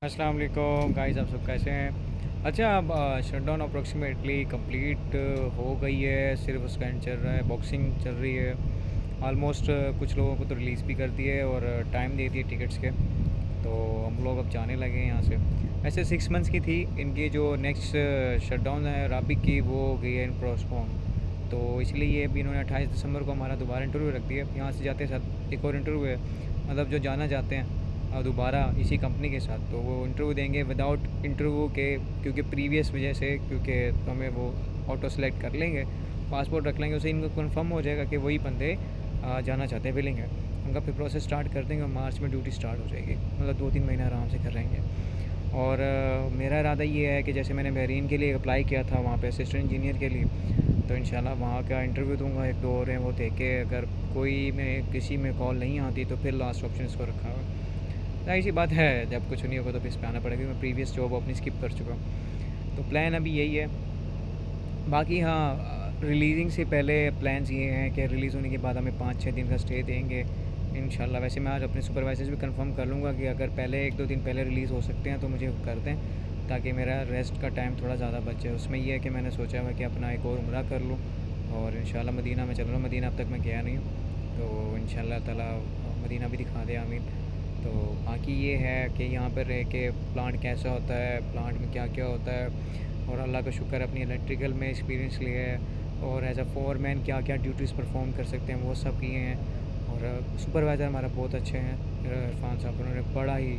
अस्सलाम वालेकुम गाइस, आप सब कैसे हैं। अच्छा, अब शटडाउन अप्रोक्सीमेटली कंप्लीट हो गई है। सिर्फ उसका एंड चल रहा है, बॉक्सिंग चल रही है ऑलमोस्ट। कुछ लोगों को तो रिलीज़ भी कर दिए और टाइम दे दिए टिकट्स के। तो हम लोग अब जाने लगे हैं यहाँ से। ऐसे 6 मंथ्स की थी इनकी जो नेक्स्ट शटडाउन है राबिक की, वो हो गई है इन पोस्टपोन। तो इसलिए अभी इन्होंने 28 दिसंबर को हमारा दोबारा इंटरव्यू रख दिया। यहाँ से जाते साथ एक और इंटरव्यू है, मतलब जो जाना चाहते हैं दोबारा इसी कंपनी के साथ, तो वो इंटरव्यू देंगे विदाउट इंटरव्यू के, क्योंकि प्रीवियस वजह से, क्योंकि हमें वो ऑटो सेलेक्ट कर लेंगे, पासपोर्ट रख लेंगे, उससे इनको कंफर्म हो जाएगा कि वही बंदे जाना चाहते हैं विलिंग है। उनका फिर प्रोसेस स्टार्ट कर देंगे और मार्च में ड्यूटी स्टार्ट हो जाएगी, मतलब 2-3 महीना आराम से कर रहेंगे। और मेरा इरादा ये है कि जैसे मैंने बहरीन के लिए अप्लाई किया था वहाँ पे असिस्टेंट इंजीनियर के लिए, तो इंशाल्लाह वहाँ का इंटरव्यू दूंगा, 1-2 और हैं वो दे के, अगर कोई में किसी में कॉल नहीं आती तो फिर लास्ट ऑप्शन इसको रखा हुआ। जाहिर सी बात है, जब कुछ नहीं होगा तो फिर इस पे आना पड़ेगा। मैं प्रीवियस जॉब अपनी स्किप कर चुका हूँ, तो प्लान अभी यही है। बाकी हाँ, रिलीजिंग से पहले प्लान्स ये हैं कि रिलीज़ होने के बाद हमें 5-6 दिन का स्टे देंगे इंशाल्लाह। वैसे मैं आज अपने सुपरवाइजर भी कंफर्म कर लूँगा कि अगर पहले 1-2 दिन पहले रिलीज़ हो सकते हैं तो मुझे कर दें, ताकि मेरा रेस्ट का टाइम थोड़ा ज़्यादा बचे। उसमें यह है कि मैंने सोचा हुआ कि अपना एक और उम्रा कर लूँ और इंशाल्लाह मदीना में चल रहा हूँ। मदीना अब तक मैं गया नहीं हूँ, तो इंशाल्लाह ताला मदीना भी दिखा दे, आमीन। तो बाकी ये है कि यहाँ पर रह के प्लांट कैसा होता है, प्लांट में क्या क्या होता है, और अल्लाह का शुक्र अपनी इलेक्ट्रिकल में एक्सपीरियंस लिया है, और एज अ फोरमैन क्या क्या ड्यूटीज़ परफॉर्म कर सकते हैं वो सब किए हैं। और सुपरवाइज़र हमारा बहुत अच्छे हैं इरफान साहब, उन्होंने बड़ा ही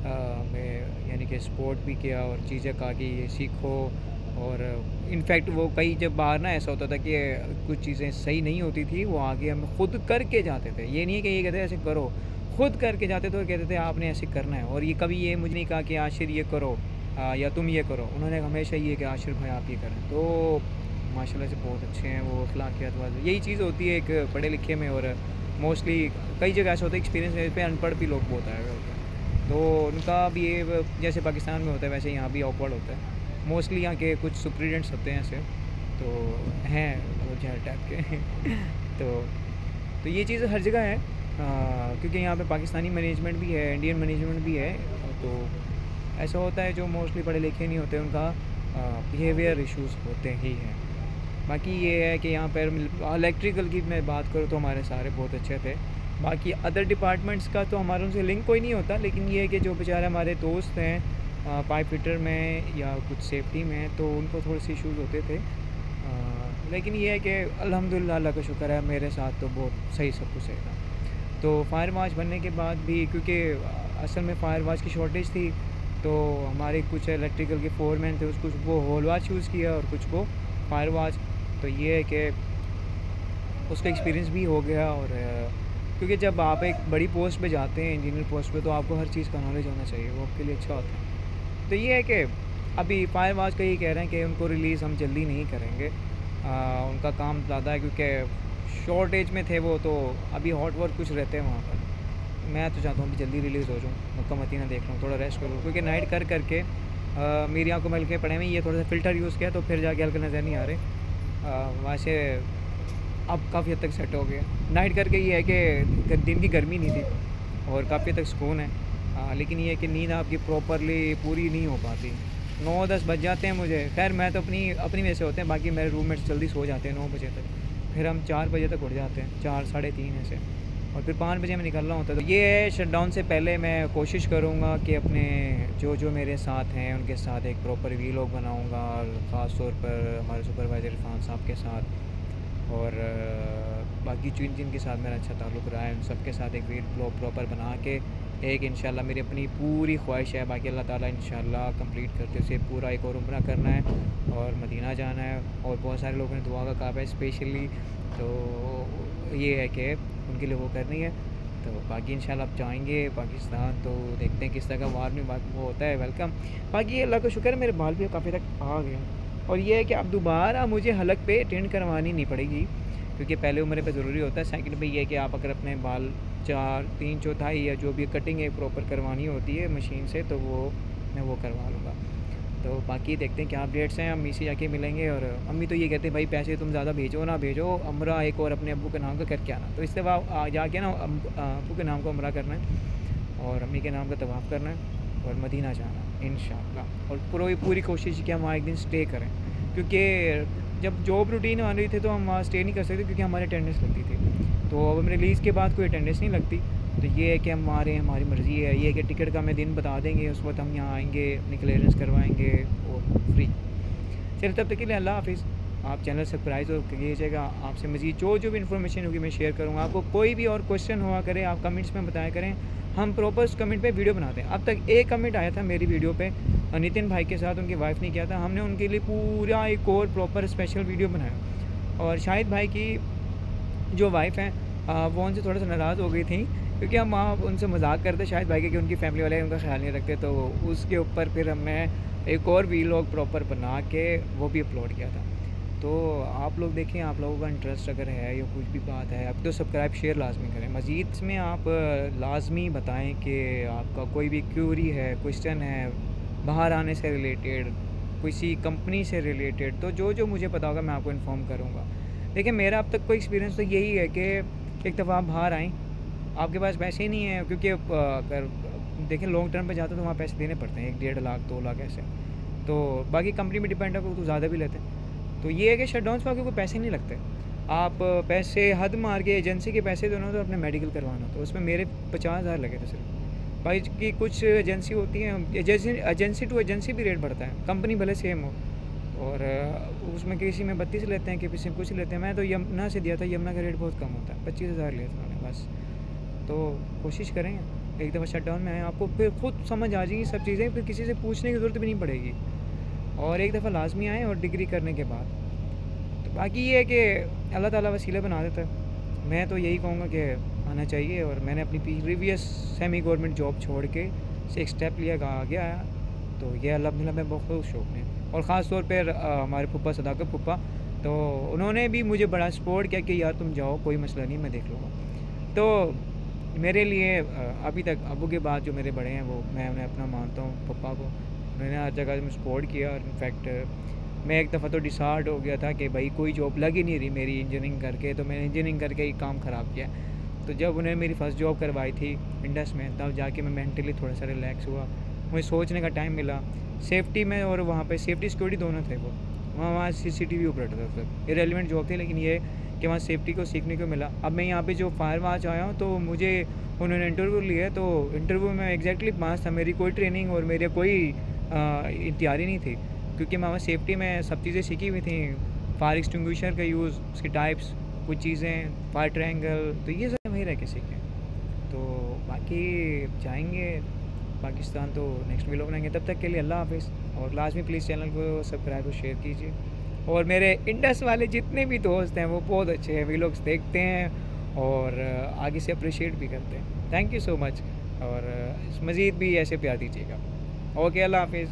हमें यानी कि सपोर्ट भी किया और चीज़ें कहा कि ये सीखो। और इनफैक्ट वो कई जब बाहर ना ऐसा होता था कि कुछ चीज़ें सही नहीं होती थी, वो आगे हम खुद करके जाते थे। ये नहीं है कि ये कहते ऐसे करो, खुद करके जाते थे और कहते थे आपने ऐसे करना है। और ये कभी ये मुझे नहीं कहा कि आशिर ये करो या तुम ये करो, उन्होंने हमेशा ये कि आशिर भाई आप ये करें। तो माशाल्लाह से बहुत अच्छे हैं वो, अखलाकियात वाले। यही चीज़ होती है एक पढ़े लिखे में। और मोस्टली कई जगह ऐसा होता है एक्सपीरियंस पे अनपढ़ भी लोग बहुत आए हुए होते हैं, तो उनका भी ये जैसे पाकिस्तान में होता है वैसे यहाँ भी ऑकवर्ड होता है। मोस्टली यहाँ के कुछ सुप्रीडेंट्स होते हैं ऐसे, तो हैं वो जहर टाइप के तो ये चीज़ हर जगह है, क्योंकि यहाँ पे पाकिस्तानी मैनेजमेंट भी है, इंडियन मैनेजमेंट भी है। तो ऐसा होता है जो मोस्टली पढ़े लिखे नहीं होते उनका बिहेवियर इश्यूज़ होते ही हैं। बाकी ये है कि यहाँ पर इलेक्ट्रिकल की मैं बात करूँ तो हमारे सारे बहुत अच्छे थे। बाकी अदर डिपार्टमेंट्स का तो हमारा उनसे लिंक कोई नहीं होता, लेकिन ये है कि जो बेचारे हमारे दोस्त हैं पाइप फिटर में या कुछ सेफ्टी में, तो उनको थोड़े से इश्यूज़ होते थे। लेकिन ये है कि अल्हम्दुलिल्लाह अल्लाह का शुक्र है, मेरे साथ तो बहुत सही सब कुछ है। तो फायर वाच बनने के बाद भी, क्योंकि असल में फायर वाच की शॉर्टेज थी, तो हमारे कुछ इलेक्ट्रिकल के फोरमैन थे, उसको वो होल वाच यूज़ किया और कुछ को फायर वाच। तो ये है कि उसका एक्सपीरियंस भी हो गया। और क्योंकि जब आप एक बड़ी पोस्ट पे जाते हैं, इंजीनियर पोस्ट पे, तो आपको हर चीज़ का नॉलेज होना चाहिए, वो आपके लिए अच्छा होता है। तो ये है कि अभी फायर वाच का ये कह रहे हैं कि उनको रिलीज़ हम जल्दी नहीं करेंगे, उनका काम ज़्यादा है क्योंकि शॉर्ट एज में थे वो, तो अभी हॉट वर्क कुछ रहते हैं वहाँ पर। मैं तो चाहता हूँ कि जल्दी रिलीज़ हो जाऊँ, मक्का मदीना देख लूँ, थोड़ा रेस्ट करूँ, क्योंकि नाइट कर करके मेरी आँखों में हल्के पड़े हुए। ये थोड़ा सा फ़िल्टर यूज़ किया तो फिर जाके हल्के नज़र नहीं आ रहे। वैसे अब काफ़ी हद तक सेट हो गया। नाइट करके ये है कि दिन की गर्मी नहीं थी और काफ़ी हद तक सुकून है। लेकिन ये है कि नींद आपकी प्रॉपरली पूरी नहीं हो पाती, 9-10 बज जाते हैं मुझे। खैर मैं तो अपनी वजह से होते हैं, बाकी मेरे रूममेट्स जल्दी सो जाते हैं 9 बजे तक, फिर हम 4 बजे तक उठ जाते हैं, 4 साढ़े 3 ऐसे, और फिर 5 बजे मैं निकलना होता है। तो ये है, शटडाउन से पहले मैं कोशिश करूँगा कि अपने जो मेरे साथ हैं उनके साथ एक प्रॉपर वीलॉग बनाऊँगा, और ख़ास तौर पर हमारे सुपरवाइज़र इरफान साहब के साथ, और बाकी जिनके साथ मेरा अच्छा ताल्लुक़ रहा है उन सब के साथ एक वीलॉग प्रॉपर बना के एक इंशाल्लाह मेरी अपनी पूरी ख्वाहिश है। बाकी अल्लाह ताला इंशाल्लाह कंप्लीट करते उसे पूरा एक और उम्रा करना है और मदीना जाना है। और बहुत सारे लोगों ने दुआ का कहा है स्पेशली, तो ये है कि उनके लिए वो करनी है। तो बाकी इंशाल्लाह अब जाएंगे पाकिस्तान, तो देखते हैं किस तरह का वार में वो होता है, वेलकम। बाकी अल्लाह का शुक्र है मेरे बाल भी काफ़ी तक आ गए। और ये है कि अब दोबारा मुझे हलक पे अटेंड करवानी नहीं पड़ेगी, क्योंकि पहले उम्र पे ज़रूरी होता है। सेकंड पे ये है कि आप अगर अपने बाल 4-3/4 या जो भी कटिंग है प्रॉपर करवानी होती है मशीन से, तो वो मैं वो करवा लूँगा। तो बाकी देखते हैं क्या अपडेट्स हैं। अम्मी से जाके मिलेंगे, और अम्मी तो ये कहते हैं भाई पैसे तुम ज़्यादा भेजो ना भेजो, उम्रा एक और अपने अब्बू के नाम का करके आना। तो इससे जाके ना अब्बू के नाम का उम्रा करना है और अम्मी के नाम का तवाफ़ करना है। और मदीना जाना इंशाल्लाह। और पूरी पूरी कोशिश की हम वहाँ एक दिन स्टे करें, क्योंकि जब जॉब रूटीन आ रही थी तो हम वहाँ स्टे नहीं कर सकते क्योंकि हमारी अटेंडेंस लगती थी। तो अब हम रिलीज़ के बाद कोई अटेंडेंस नहीं लगती, तो ये है कि हम आ रहे हैं, हमारी मर्ज़ी है। ये है कि टिकट का हमें दिन बता देंगे, उस वक्त हम यहाँ आएँगे, अपनी क्लियरेंस करवाएँगे और फ्री। चलिए तब तक के लिए अल्लाह हाफ़िज़। आप चैनल सब्सक्राइब और कीजिएगा। आपसे मज़ीद जो भी इन्फॉर्मेशन होगी मैं शेयर करूँगा। आपको कोई भी और क्वेश्चन हुआ करे आप कमेंट्स में बताया करें, हम प्रॉपर उस कमेंट पे वीडियो बनाते हैं। अब तक एक कमेंट आया था मेरी वीडियो पे, नितिन भाई के साथ उनकी वाइफ ने किया था, हमने उनके लिए पूरा एक और प्रॉपर स्पेशल वीडियो बनाया। और शाहिद भाई की जो वाइफ हैं वो उनसे थोड़ा सा नाराज़ हो गई थी क्योंकि हम वहाँ उनसे मजाक करते शाहिद भाई के कि उनकी फैमिली वाले उनका ख्याल नहीं रखते। तो उसके ऊपर फिर हमने एक और वीलॉग प्रॉपर बना के वो भी अपलोड किया था। तो आप लोग देखें, आप लोगों का इंटरेस्ट अगर है या कुछ भी बात है आप तो सब्सक्राइब शेयर लाजमी करें। मज़ीद में आप लाजमी बताएं कि आपका कोई भी क्यूरी है, क्वेश्चन है बाहर आने से रिलेटेड, किसी कंपनी से रिलेटेड, तो जो मुझे पता होगा मैं आपको इन्फॉर्म करूँगा। देखिए मेरा अब तक कोई एक्सपीरियंस तो यही है कि एक दफ़ा आप बाहर आएँ, आपके पास पैसे ही नहीं है, क्योंकि अगर देखें लॉन्ग टर्म पे जाते तो वहाँ पैसे देने पड़ते हैं 1-1.5 लाख 2 लाख ऐसे। तो बाकी कंपनी में डिपेंड है, तो ज़्यादा भी लेते हैं। तो ये है कि शटडाउन्स पर आपके कोई पैसे नहीं लगते। आप पैसे हद मार के एजेंसी के पैसे दोनों तो अपने मेडिकल करवाना, तो उसमें मेरे 50,000 लगे थे सिर्फ। भाई की कुछ एजेंसी होती हैं, एजेंसी टू एजेंसी भी रेट बढ़ता है, कंपनी भले सेम हो। और उसमें किसी में 32 लेते हैं, किसी में कुछ लेते हैं। मैं तो यमुना से दिया था, यमुना का रेट बहुत कम होता है, 25,000 लिए थे उन्होंने बस। तो कोशिश करेंगे एक दफ़ा शटडाउन में आए, आपको फिर खुद समझ आ जाएगी सब चीज़ें, फिर किसी से पूछने की ज़रूरत भी नहीं पड़ेगी। और एक दफ़ा लाजमी आएँ और डिग्री करने के बाद। तो बाकी ये है कि अल्लाह ताला वसीला बना देता है। मैं तो यही कहूँगा कि आना चाहिए। और मैंने अपनी प्रीवियस सेमी गवर्नमेंट जॉब छोड़ के एक स्टेप लिया, आगे आया, तो ये अल्हम्दुलिल्लाह मैं बहुत खुश हूँ। और ख़ास तौर पर हमारे फूफा सदाकत फूफा, तो उन्होंने भी मुझे बड़ा सपोर्ट किया कि यार तुम जाओ, कोई मसला नहीं, मैं देख लूँगा। तो मेरे लिए अभी तक अबू के बाद जो मेरे बड़े हैं वो मैं उन्हें अपना मानता हूँ, पप्पा को। मैंने हर जगह में सपोर्ट किया। और इनफैक्ट मैं एक दफ़ा तो डिसार्ड हो गया था कि भाई कोई जॉब लग ही नहीं रही मेरी इंजीनियरिंग करके, तो मैंने इंजीनियरिंग करके ही काम ख़राब किया। तो जब उन्हें मेरी फ़र्स्ट जॉब करवाई थी इंडस में, तब जाके मैं मेंटली थोड़ा सा रिलैक्स हुआ, मुझे सोचने का टाइम मिला सेफ्टी में। और वहाँ पे सेफ्टी सिक्योरिटी दोनों थे वो, वहाँ CCTV ऑपरेटर था। ये रेलिवेंट जॉब थी, लेकिन ये कि वहाँ सेफ्टी को सीखने को मिला। अब मैं यहाँ पे जो फायर वाच आया हूँ, तो मुझे उन्होंने इंटरव्यू लिया, तो इंटरव्यू में एग्जैक्टली पास था। मेरी कोई ट्रेनिंग और मेरे कोई तैयारी नहीं थी, क्योंकि मैं वहाँ सेफ्टी में सब चीज़ें सीखी हुई थी। फायर एक्सटिंग्विशर का यूज़, उसकी टाइप्स, कुछ चीज़ें, फायर ट्रायंगल, तो ये सब वहीं रह के सीखे। तो बाकी जाएंगे पाकिस्तान तो नेक्स्ट वीडियो बनाएंगे। तब तक के लिए अल्लाह हाफ़िज़। और लाजमी प्लीज़ चैनल को सब्सक्राइब और शेयर कीजिए। और मेरे इंडस वाले जितने भी दोस्त हैं वो बहुत अच्छे हैं, वीलॉग्स देखते हैं और आगे से अप्रिशिएट भी करते हैं। Thank you so much. और मज़ीद भी ऐसे प्यार दीजिएगा। ओके, अल्लाह हाफ़िज़।